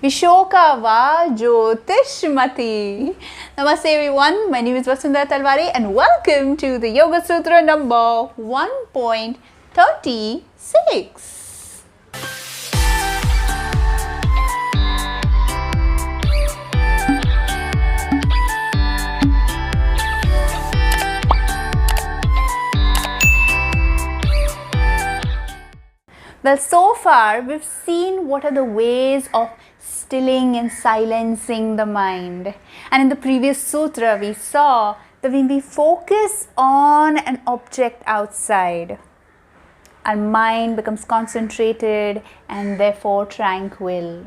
Vishokā jyotishmati. Namaste everyone, my name is Vasundhara Talware and welcome to the Yoga Sutra number 1.36. Well, so far we've seen what are the ways of stilling and silencing the mind. And in the previous sutra, we saw that when we focus on an object outside, our mind becomes concentrated and therefore tranquil.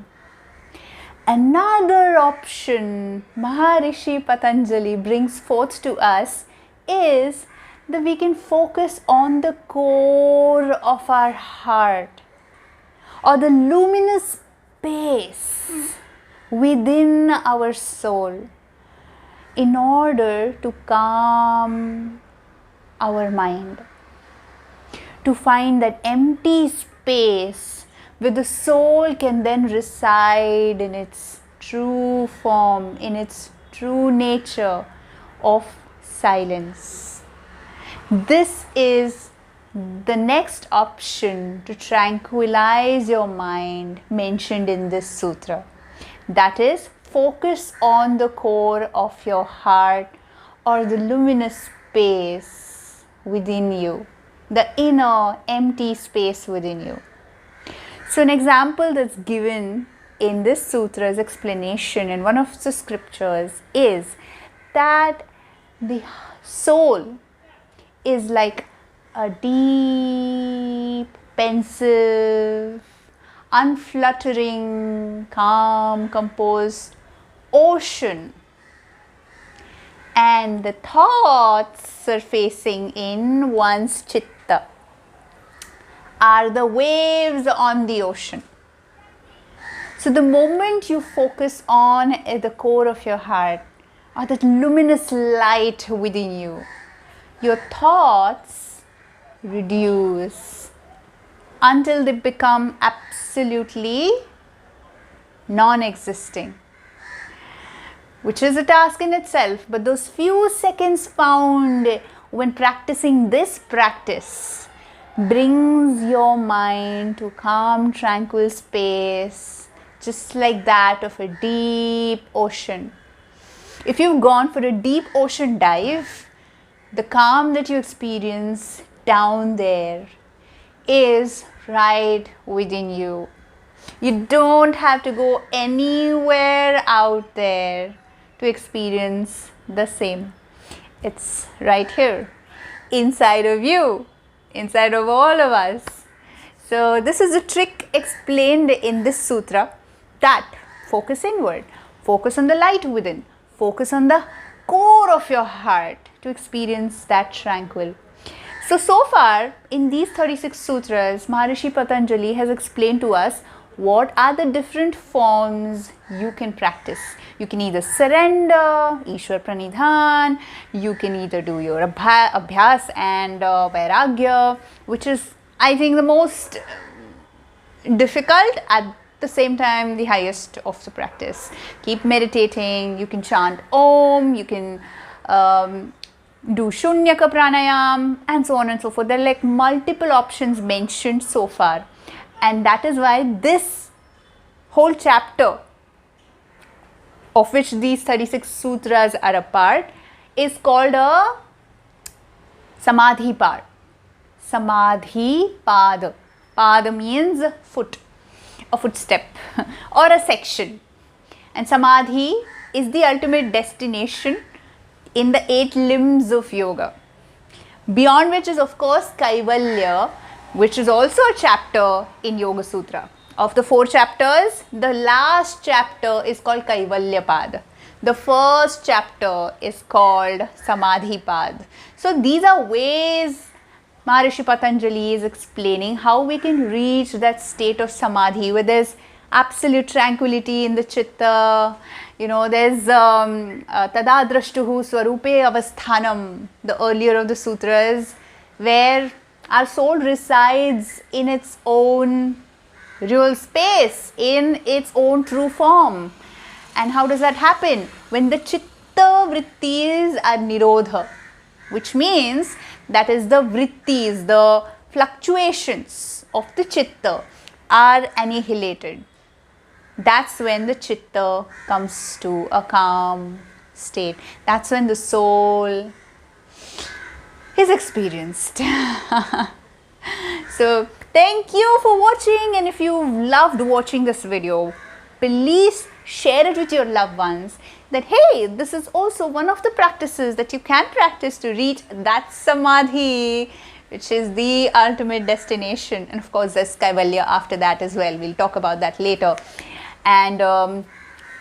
Another option Maharishi Patanjali brings forth to us is that we can focus on the core of our heart or the luminous space within our soul in order to calm our mind, to find that empty space where the soul can then reside in its true form, in its true nature of silence. This is the next option to tranquilize your mind mentioned in this sutra. That is, focus on the core of your heart or the luminous space within you, the inner empty space within you. So an example that's given in this sutra's explanation in one of the scriptures is that the soul is like a deep, pensive, unfluttering, calm, composed ocean. And the thoughts surfacing in one's chitta are the waves on the ocean. So the moment you focus on at the core of your heart or that luminous light within you, your thoughts reduce until they become absolutely non-existing, which is a task in itself. But those few seconds found when practicing this practice brings your mind to calm, tranquil space, just like that of a deep ocean. If you've gone for a deep ocean dive, the calm that you experience down there is right within you. You don't have to go anywhere out there to experience the same. It's right here, inside of you, inside of all of us. So this is a trick explained in this sutra, that focus inward, focus on the light within, focus on the core of your heart to experience that tranquil. So far in these 36 sutras, Maharishi Patanjali has explained to us what are the different forms you can practice. You can either surrender, Ishwar Pranidhan, you can either do your Abhyas and Vairagya, which is, I think, the most difficult, at the same time the highest of the practice. Keep meditating, you can chant Om, you can do Shunyaka Pranayam and so on and so forth. There are like multiple options mentioned so far, and that is why this whole chapter, of which these 36 sutras are a part, is called a Samadhi part. Samadhi Pada. Pada means foot, a footstep or a section, and Samadhi is the ultimate destination in the 8 limbs of yoga, beyond which is of course Kaivalya, which is also a chapter in Yoga Sutra. Of the 4 chapters, the last chapter is called Kaivalya Pad. The first chapter is called Samadhi Pad. So these are ways Maharishi Patanjali is explaining how we can reach that state of Samadhi where there's absolute tranquility in the chitta. You know, there's Tadadrashtuhu Swarupe Avasthanam, the earlier of the sutras, where our soul resides in its own real space in its own true form. And how does that happen? When the chitta vrittis are nirodha, which means that is the vrittis, the fluctuations of the chitta are annihilated. That's when the chitta comes to a calm state. That's when the soul is experienced. So thank you for watching, and if you loved watching this video, please share it with your loved ones that hey, this is also one of the practices that you can practice to reach that samadhi, which is the ultimate destination. And of course there's kaivalya after that as well. We'll talk about that later. And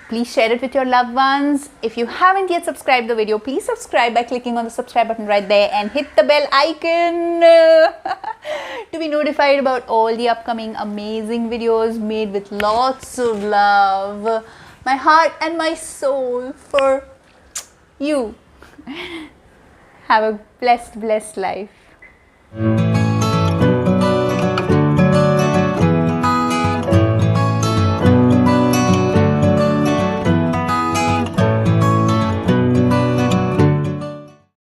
please share it with your loved ones. If you haven't yet subscribed the video, please subscribe by clicking on the subscribe button right there and hit the bell icon to be notified about all the upcoming amazing videos made with lots of love, my heart and my soul for you. Have a blessed life.